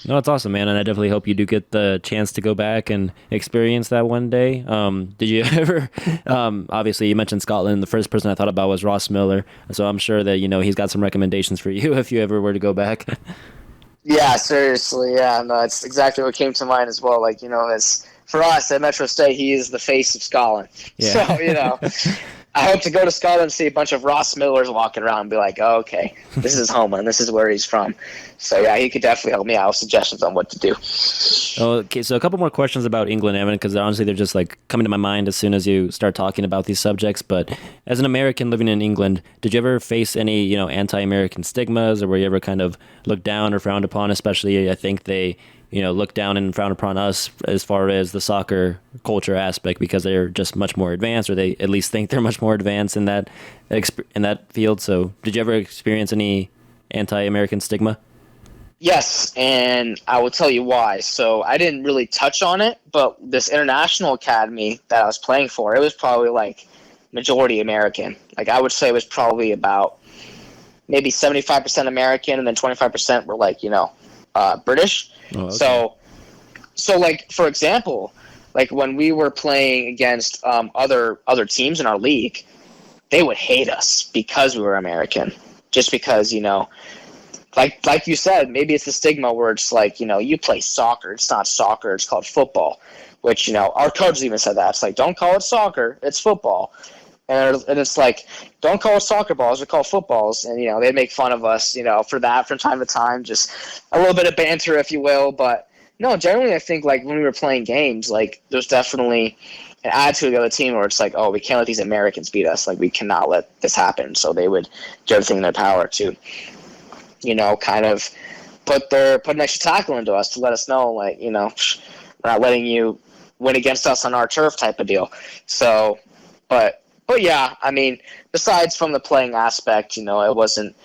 No, that's awesome, man. And I definitely hope you do get the chance to go back and experience that one day. Did you ever, obviously you mentioned Scotland. The first person I thought about was Ross Miller. So I'm sure that, he's got some recommendations for you if you ever were to go back. Yeah, seriously. Yeah, no, it's exactly what came to mind as well. Like, as for us at Metro State, he is the face of Scotland. Yeah. So, I hope to go to Scotland and see a bunch of Ross Millers walking around and be like, oh, okay, this is his homeland. This is where he's from. So, yeah, he could definitely help me out with suggestions on what to do. Okay, so a couple more questions about England, Evan, because honestly they're just like coming to my mind as soon as you start talking about these subjects. But as an American living in England, did you ever face any, anti-American stigmas, or were you ever kind of looked down or frowned upon? Especially, I think they look down and frown upon us as far as the soccer culture aspect because they're just much more advanced, or they at least think they're much more advanced in that field. So did you ever experience any anti-American stigma? Yes, and I will tell you why. So I didn't really touch on it, but this international academy that I was playing for, it was probably like majority American. Like I would say it was probably about maybe 75% American, and then 25% were like, British. Oh, okay. So like, for example, like when we were playing against other teams in our league, they would hate us because we were American, just because, like you said, maybe it's the stigma where it's like, you play soccer. It's not soccer. It's called football, which, our coaches even said that. It's like, don't call it soccer. It's football. And it's like, don't call it soccer balls. They're called footballs. And, they'd make fun of us, for that from time to time. Just a little bit of banter, if you will. But, no, generally I think, like, when we were playing games, like, there's definitely an attitude of the other team where it's like, oh, we can't let these Americans beat us. Like, we cannot let this happen. So they would do everything in their power to kind of put an extra tackle into us to let us know, like, we're not letting you win against us on our turf type of deal. So, but yeah, I mean, besides from the playing aspect, it wasn't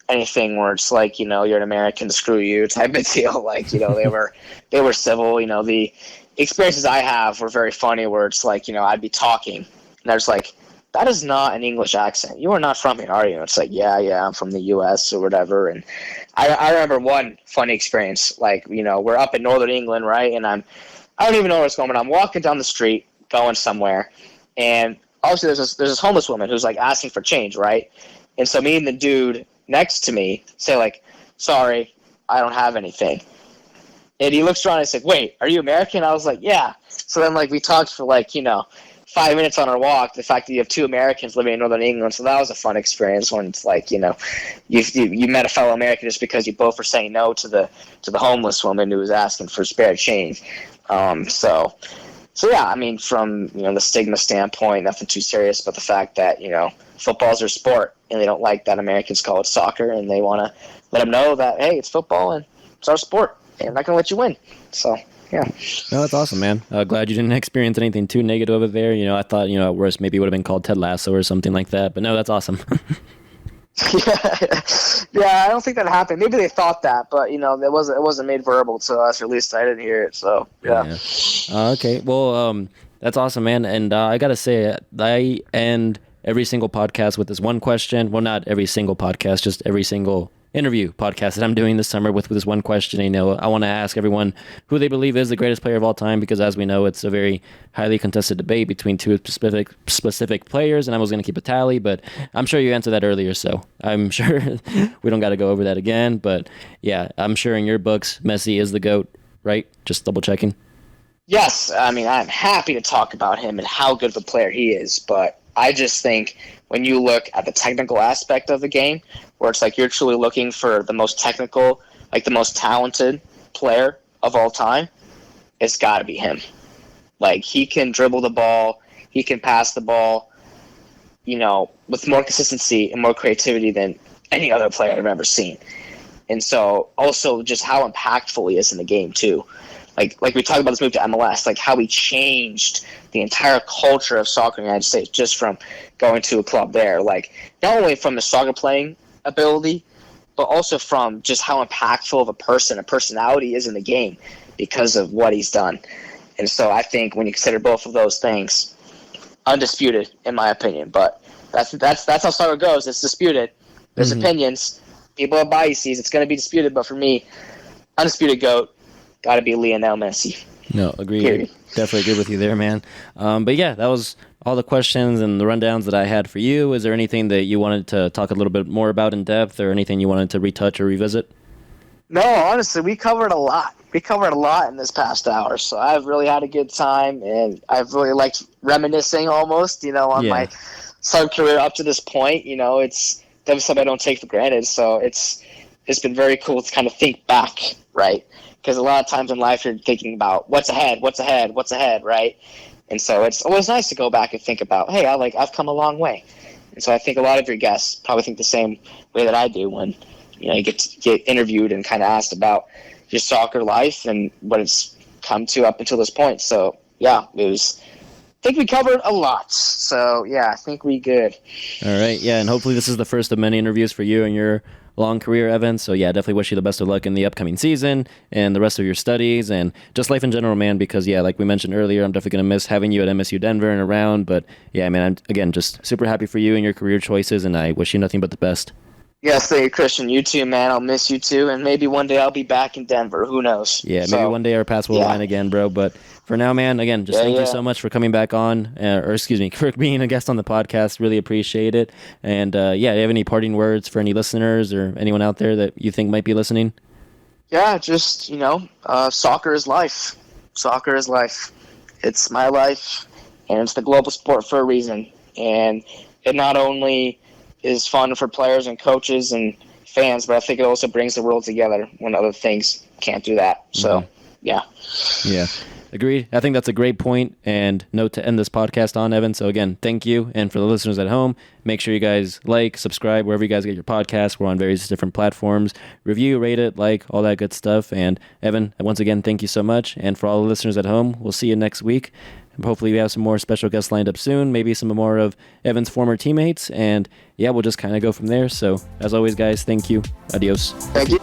anything where it's like, you're an American, screw you type of deal. Like, they were civil. The experiences I have were very funny where it's like, I'd be talking and I was like, that is not an English accent. You are not from here, are you? And it's like, yeah, I'm from the U.S. or whatever. And I remember one funny experience. Like, we're up in northern England, right? And I don't even know what's going on. I'm walking down the street, going somewhere, and obviously there's this homeless woman who's like asking for change, right? And so me and the dude next to me say like, sorry, I don't have anything. And he looks around and he's like, wait, are you American? I was like, yeah. So then like we talked for like, 5 minutes on our walk, the fact that you have two Americans living in northern England. So that was a fun experience when it's like, you met a fellow American just because you both were saying no to the homeless woman who was asking for spare change. So yeah, I mean, from, the stigma standpoint, nothing too serious, but the fact that, football's their sport and they don't like that Americans call it soccer, and they want to let them know that, hey, it's football and it's our sport and I'm not going to let you win. So, yeah. No, that's awesome, man. Glad you didn't experience anything too negative over there. I thought, at worst, maybe it would have been called Ted Lasso or something like that. But no, that's awesome. Yeah, I don't think that happened. Maybe they thought that, but it wasn't made verbal to us, or at least I didn't hear it. So yeah. Okay, well, that's awesome, man. And I gotta say, I end every single podcast with this one question. Well, not every single podcast, just every single interview podcast that I'm doing this summer with this one question. I want to ask everyone who they believe is the greatest player of all time, because as we know, it's a very highly contested debate between two specific players, and I was going to keep a tally, but I'm sure you answered that earlier, so I'm sure we don't got to go over that again. But yeah, I'm sure in your books, Messi is the GOAT, right? Just double checking. Yes, I mean, I'm happy to talk about him and how good of a player he is, but I just think when you look at the technical aspect of the game, where it's like you're truly looking for the most technical, like the most talented player of all time, it's got to be him. Like, he can dribble the ball, he can pass the ball, with more consistency and more creativity than any other player I've ever seen. And so also just how impactful he is in the game too. Like we talked about this move to MLS, like how he changed the entire culture of soccer in the United States just from going to a club there. Like, not only from the soccer playing ability, but also from just how impactful of a personality is in the game because of what he's done. And so I think when you consider both of those things, undisputed in my opinion. But that's how soccer goes. It's disputed. There's opinions. People have biases. It's going to be disputed. But for me, undisputed GOAT, got to be Lionel Messi. No, agreed. Period. Definitely agree with you there, man. But yeah, that was all the questions and the rundowns that I had for you. Is there anything that you wanted to talk a little bit more about in depth, or anything you wanted to retouch or revisit? No, honestly, we covered a lot. We covered a lot in this past hour, so I've really had a good time, and I've really liked reminiscing almost, on my soccer career up to this point. It's definitely something I don't take for granted, so it's been very cool to kind of think back, right? Because a lot of times in life you're thinking about what's ahead, right? And so it's always nice to go back and think about, hey, I've come a long way. And so I think a lot of your guests probably think the same way that I do when you get interviewed and kind of asked about your soccer life and what it's come to up until this point. So yeah, I think we covered a lot. So yeah, I think we good. All right. Yeah. And hopefully this is the first of many interviews for you and your long career, Evan. So yeah, definitely wish you the best of luck in the upcoming season and the rest of your studies and just life in general, man, because yeah, like we mentioned earlier, I'm definitely going to miss having you at MSU Denver and around. But yeah, man, I'm again just super happy for you and your career choices, and I wish you nothing but the best. Yes, thank you, Christian. You too, man. I'll miss you too, and maybe one day I'll be back in Denver. Who knows? Yeah, maybe one day our paths will align again, bro. But for now, man, again, just thank you so much for coming back on, for being a guest on the podcast. Really appreciate it. And do you have any parting words for any listeners or anyone out there that you think might be listening? Yeah, just, soccer is life. Soccer is life. It's my life, and it's the global sport for a reason. And it not only is fun for players and coaches and fans, but I think it also brings the world together when other things can't do that. So, yeah. Agreed. I think that's a great point and note to end this podcast on, Evan. So again, thank you. And for the listeners at home, make sure you guys like, subscribe, wherever you guys get your podcasts. We're on various different platforms. Review, rate it, like, all that good stuff. And Evan, once again, thank you so much. And for all the listeners at home, we'll see you next week. Hopefully we have some more special guests lined up soon, maybe some more of Evan's former teammates, and yeah, we'll just kind of go from there. So as always, guys, thank you. Adios. Thank you.